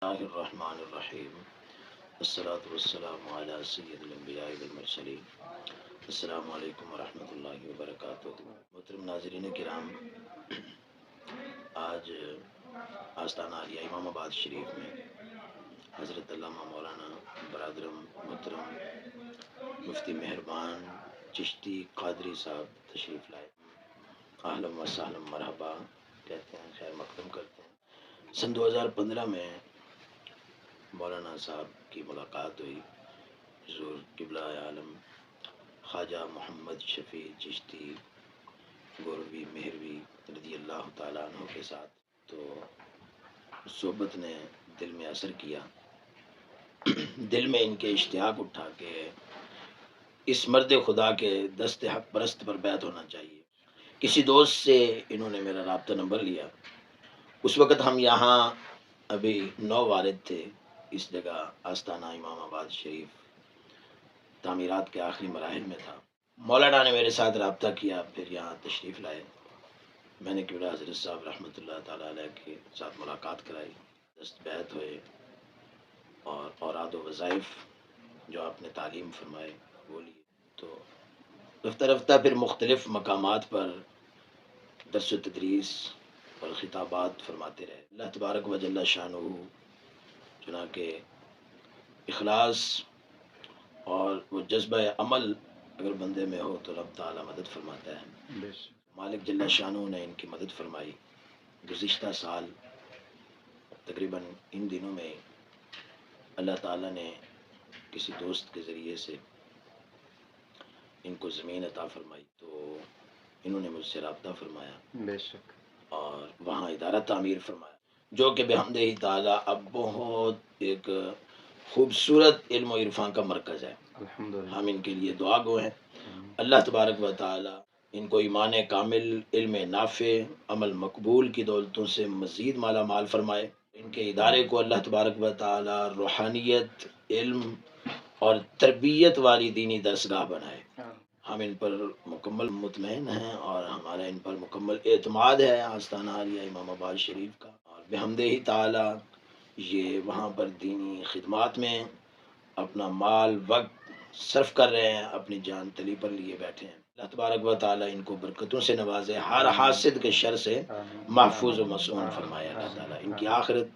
اللہ الرحمن الرحیم والصلاة والسلام علی سید الانبیاء والمرسلین۔ السلام علیکم ورحمۃ اللہ وبرکاتہ۔ محترم ناظرین کرام، آج آستانہ عالیہ امام آباد شریف میں حضرت علامہ مولانا برادرم محترم مفتی مہربان چشتی قادری صاحب تشریف لائے۔ اہلا و سہلا مرحبا کہتے ہیں، خیر مقدم کرتے ہیں۔ سن 2015 میں مولانا صاحب کی ملاقات ہوئی حضور قبلہ عالم خواجہ محمد شفیع چشتی گوروی مہروی رضی اللہ تعالیٰ عنہ کے ساتھ، تو صحبت نے دل میں اثر کیا۔ دل میں ان کے اشتیاق اٹھا کہ اس مرد خدا کے دست حق پرست پر بیعت ہونا چاہیے۔ کسی دوست سے انہوں نے میرا رابطہ نمبر لیا۔ اس وقت ہم یہاں ابھی نو وارد تھے، اس جگہ آستانہ امام آباد شریف تعمیرات کے آخری مراحل میں تھا۔ مولانا نے میرے ساتھ رابطہ کیا، پھر یہاں تشریف لائے۔ میں نے قبلہ حضرت صاحب رحمۃ اللہ تعالیٰ علیہ کے ساتھ ملاقات کرائی، دست بیعت ہوئے، اور اوراد و وظائف جو آپ نے تعلیم فرمائے وہ لیے۔ تو رفتہ رفتہ پھر مختلف مقامات پر درس و تدریس اور خطابات فرماتے رہے۔ اللہ تبارک و جل شانہ چنانکہ اخلاص اور وہ جذبہ عمل اگر بندے میں ہو تو رب تعالیٰ مدد فرماتا ہے۔ مالک جل شانہ نے ان کی مدد فرمائی۔ گزشتہ سال تقریباً ان دنوں میں اللہ تعالیٰ نے کسی دوست کے ذریعے سے ان کو زمین عطا فرمائی، تو انہوں نے مجھ سے رابطہ فرمایا، بے شک، اور وہاں ادارہ تعمیر فرمایا، جو کہ بحمدہ تعالیٰ اب بہت ایک خوبصورت علم و عرفان کا مرکز ہے۔ ہم ان کے لیے دعا گو ہیں۔ اللہ تبارک و تعالی ان کو ایمان کامل، علم نافع، عمل مقبول کی دولتوں سے مزید مالا مال فرمائے۔ ان کے ادارے کو اللہ تبارک و تعالی روحانیت، علم اور تربیت والی دینی درسگاہ بنائے۔ ہم ان پر مکمل مطمئن ہیں اور ہمارا ان پر مکمل اعتماد ہے آستانہ عالیہ امام آباد شریف کا، اور بحمدہ تعالی یہ وہاں پر دینی خدمات میں اپنا مال وقت صرف کر رہے ہیں، اپنی جان تلی پر لیے بیٹھے ہیں۔ اللہ تبارک و تعالیٰ ان کو برکتوں سے نوازے، ہر حاسد کے شر سے محفوظ و مصون فرمائے۔ اللہ تعالیٰ ان کی آخرت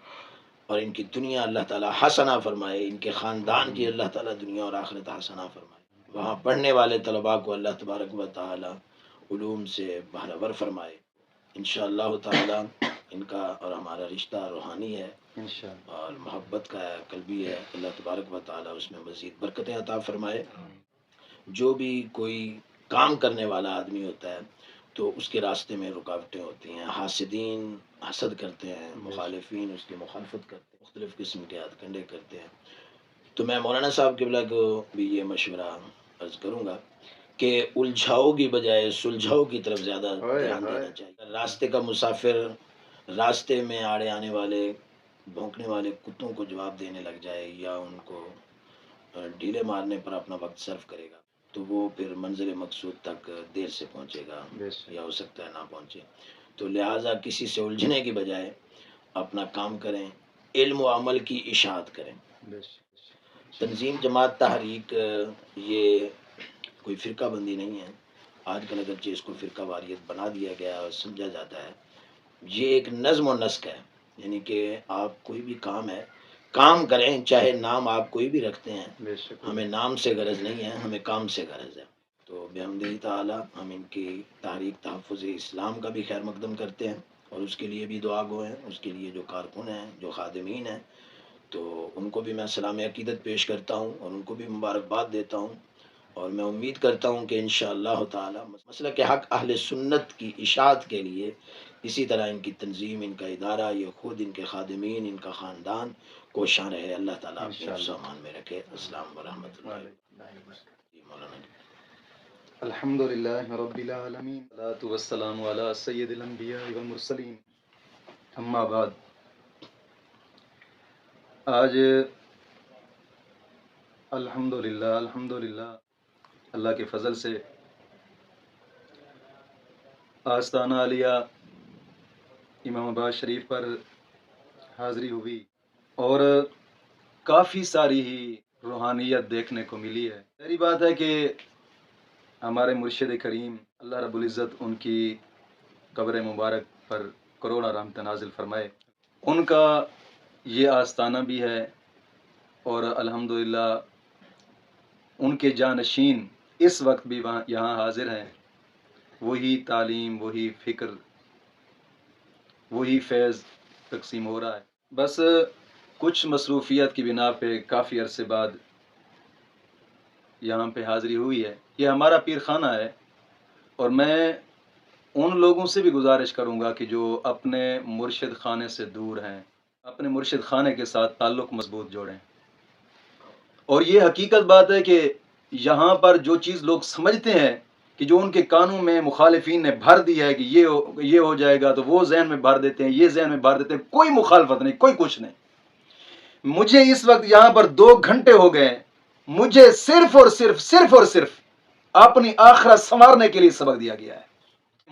اور ان کی دنیا اللہ تعالیٰ حسنہ فرمائے، ان کے خاندان کی اللہ تعالیٰ دنیا اور آخرت حسنہ فرمائے۔ وہاں پڑھنے والے طلباء کو اللہ تبارک و تعالیٰ علوم سے بہرور فرمائے۔ انشاءاللہ تعالیٰ ان کا اور ہمارا رشتہ روحانی ہے اور محبت کا قلبی ہے۔ اللہ تبارک و تعالیٰ اس میں مزید برکتیں عطا فرمائے۔ جو بھی کوئی کام کرنے والا آدمی ہوتا ہے تو اس کے راستے میں رکاوٹیں ہوتی ہیں، حاسدین حسد کرتے ہیں، مخالفین اس کی مخالفت کرتے ہیں، مختلف قسم کے ہتھ کنڈے کرتے ہیں۔ تو میں مولانا صاحب قبلہ کو بھی یہ مشورہ عرض کروں گا کہ الجھاؤ کی بجائے سلجھاؤ کی طرف زیادہ دھیان دینا چاہیے۔ راستے کا مسافر راستے میں آڑے آنے والے بھونکنے والے کتوں کو جواب دینے لگ جائے یا ان کو ڈھیلے مارنے پر اپنا وقت صرف کرے گا تو وہ پھر منزل مقصود تک دیر سے پہنچے گا یا ہو سکتا ہے نہ پہنچے۔ تو لہٰذا کسی سے الجھنے کی بجائے اپنا کام کریں، علم و عمل کی اشاعت کریں۔ تنظیم جماعت تحریک یہ کوئی فرقہ بندی نہیں ہے۔ آج کل اگرچہ اس کو فرقہ واریت بنا دیا گیا اور سمجھا جاتا ہے، یہ ایک نظم و نسق ہے، یعنی کہ آپ کوئی بھی کام کریں، چاہے نام آپ کوئی بھی رکھتے ہیں، ہمیں نام سے غرض نہیں ہے، ہمیں کام سے غرض ہے۔ تو بحمدہ تعالی ہم ان کی تحریک تحفظ اسلام کا بھی خیر مقدم کرتے ہیں اور اس کے لیے بھی دعا گو ہیں، اس کے لیے جو کارکن ہیں، جو خادمین ہیں، تو ان کو بھی میں سلام عقیدت پیش کرتا ہوں اور ان کو بھی مبارکباد دیتا ہوں، اور میں امید کرتا ہوں کہ انشاءاللہ تعالی مسلک حق اہل سنت کی اشاعت کے لیے اسی طرح ان کی تنظیم، ان کا ادارہ، یہ خود ان کے خادمین، ان کا خاندان کوشاں رہے۔ اللہ تعالیٰ اپنے حفظ و امان میں رکھے۔ السلام ورحمۃ اللہ مولانا۔ الحمدللہ رب العالمین، والصلاة والسلام علی سید الانبیاء والمرسلین، اما بعد۔ آج الحمدللہ اللہ کے فضل سے آستانہ عالیہ امام آباد شریف پر حاضری ہوئی اور کافی ساری ہی روحانیت دیکھنے کو ملی ہے. پہلی بات ہے کہ ہمارے مرشد کریم اللہ رب العزت ان کی قبر مبارک پر کروڑا رحمت نازل فرمائے. ان کا یہ آستانہ بھی ہے اور الحمدللہ ان کے جانشین اس وقت بھی وہاں یہاں حاضر ہیں. وہی تعلیم، وہی فکر، وہی فیض تقسیم ہو رہا ہے. بس کچھ مصروفیت کی بنا پہ کافی عرصے بعد یہاں پہ حاضری ہوئی ہے. یہ ہمارا پیر خانہ ہے اور میں ان لوگوں سے بھی گزارش کروں گا کہ جو اپنے مرشد خانے سے دور ہیں اپنے مرشد خانے کے ساتھ تعلق مضبوط جوڑیں. اور یہ حقیقت بات ہے کہ یہاں پر جو چیز لوگ سمجھتے ہیں کہ جو ان کے کانوں میں مخالفین نے بھر دیا ہے کہ یہ ہو جائے گا، تو وہ ذہن میں بھر دیتے ہیں، یہ ذہن میں بھر دیتے ہیں. کوئی مخالفت نہیں، کوئی کچھ نہیں. مجھے اس وقت یہاں پر 2 گھنٹے ہو گئے. مجھے صرف اور صرف اپنی آخرت سنوارنے کے لیے سبق دیا گیا ہے.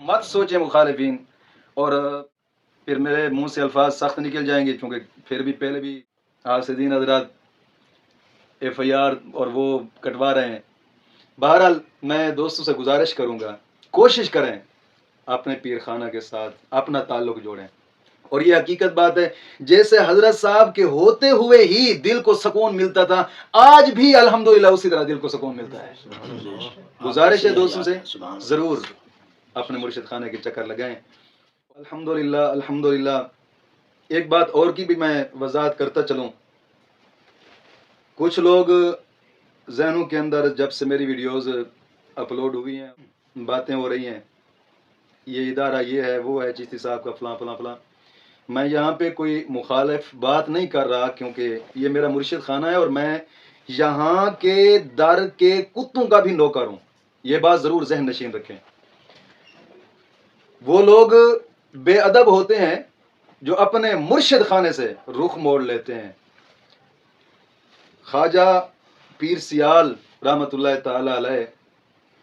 مت سوچے مخالفین، اور پھر میرے منہ سے الفاظ سخت نکل جائیں گے کیونکہ پھر بھی پہلے بھی حاسدین حضرات FIR اور وہ کٹوا رہے ہیں. بہرحال میں دوستوں سے گزارش کروں گا، کوشش کریں اپنے پیر خانہ کے ساتھ اپنا تعلق جوڑیں. اور یہ حقیقت بات ہے، جیسے حضرت صاحب کے ہوتے ہوئے ہی دل کو سکون ملتا تھا، آج بھی الحمدللہ اسی طرح دل کو سکون ملتا ہے. گزارش ہے دوستوں سے ضرور اپنے مرشد خانے کے چکر لگائیں. الحمدللہ ایک بات اور کی بھی میں وضاحت کرتا چلوں. کچھ لوگ ذہنوں کے اندر جب سے میری ویڈیوز اپلوڈ ہوئی ہیں باتیں ہو رہی ہیں، یہ ادارہ یہ ہے، وہ ہے، چشتی صاحب کا فلاں فلاں فلاں. میں یہاں پہ کوئی مخالف بات نہیں کر رہا کیونکہ یہ میرا مرشد خانہ ہے اور میں یہاں کے در کے کتوں کا بھی نوکر ہوں. یہ بات ضرور ذہن نشین رکھیں. وہ لوگ بے ادب ہوتے ہیں جو اپنے مرشد خانے سے رخ موڑ لیتے ہیں. خواجہ پیر سیال رحمۃ اللہ تعالی علیہ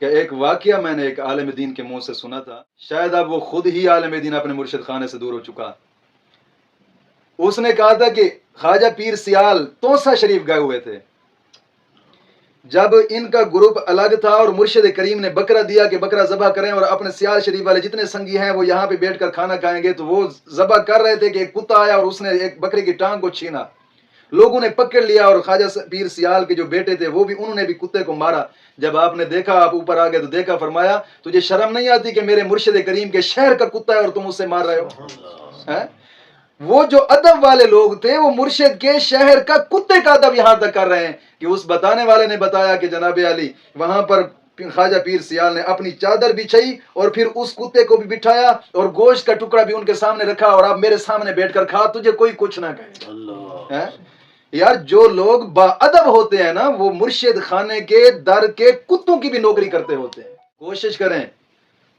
کہ ایک واقعہ میں نے ایک عالم دین کے منہ سے سنا تھا، شاید اب وہ خود ہی عالم دین اپنے مرشد خانے سے دور ہو چکا. اس نے کہا تھا کہ خواجہ پیر سیال توسا شریف گئے ہوئے تھے. جب ان کا گروپ الگ تھا اور مرشد کریم نے بکرا دیا کہ بکرا ذبح کریں اور اپنے سیال شریف والے جتنے سنگی ہیں وہ یہاں پہ بیٹھ کر کھانا کھائیں گے، تو وہ ذبح کر رہے تھے کہ ایک کتا آیا اور اس نے ایک بکرے کی ٹانگ کو چھینا. لوگوں نے پکڑ لیا اور خواجہ پیر سیال کے جو بیٹے تھے وہ بھی، انہوں نے بھی کتے کو مارا. جب آپ نے دیکھا، آپ اوپر آ گئے تو دیکھا، فرمایا تجھے شرم نہیں آتی کہ میرے مرشد کریم کے شہر کا کتا ہے اور تم اسے مار رہے ہو؟ وہ جو ادب والے لوگ تھے وہ مرشد کے شہر کا کتے کا ادب یہاں تک کر رہے ہیں کہ اس بتانے والے نے بتایا کہ جناب علی وہاں پر خواجہ پیر سیال نے اپنی چادر بچھائی اور پھر اس کتے کو بھی بٹھایا اور گوشت کا ٹکڑا بھی ان کے سامنے رکھا اور اب میرے سامنے بیٹھ کر کھا، تجھے کوئی کچھ نہ کہے. یار جو لوگ با ادب ہوتے ہیں نا، وہ مرشد خانے کے در کے کتوں کی بھی نوکری کرتے ہوتے ہیں. کوشش کریں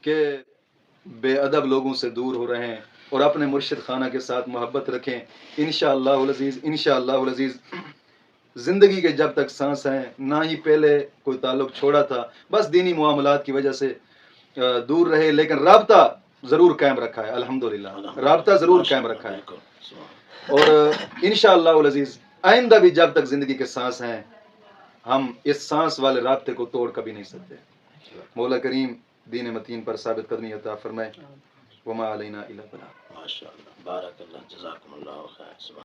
کہ بے ادب لوگوں سے دور ہو رہے ہیں اور اپنے مرشد خانہ کے ساتھ محبت رکھیں. انشاءاللہ العزیز زندگی کے جب تک سانس ہیں، نہ ہی پہلے کوئی تعلق چھوڑا تھا، بس دینی معاملات کی وجہ سے دور رہے، لیکن رابطہ ضرور قائم رکھا ہے. الحمدللہ رابطہ ضرور قائم رکھا ہے. اور انشاءاللہ العزیز آئندہ بھی جب تک زندگی کے سانس ہیں ہم اس سانس والے رابطے کو توڑ کبھی نہیں سکتے. مولا کریم دین متین پر ثابت قدمی عطا فرمائے. وما علینا الا البلاغ. ماشاءاللہ، بارک اللہ، جزاکم اللہ خیر.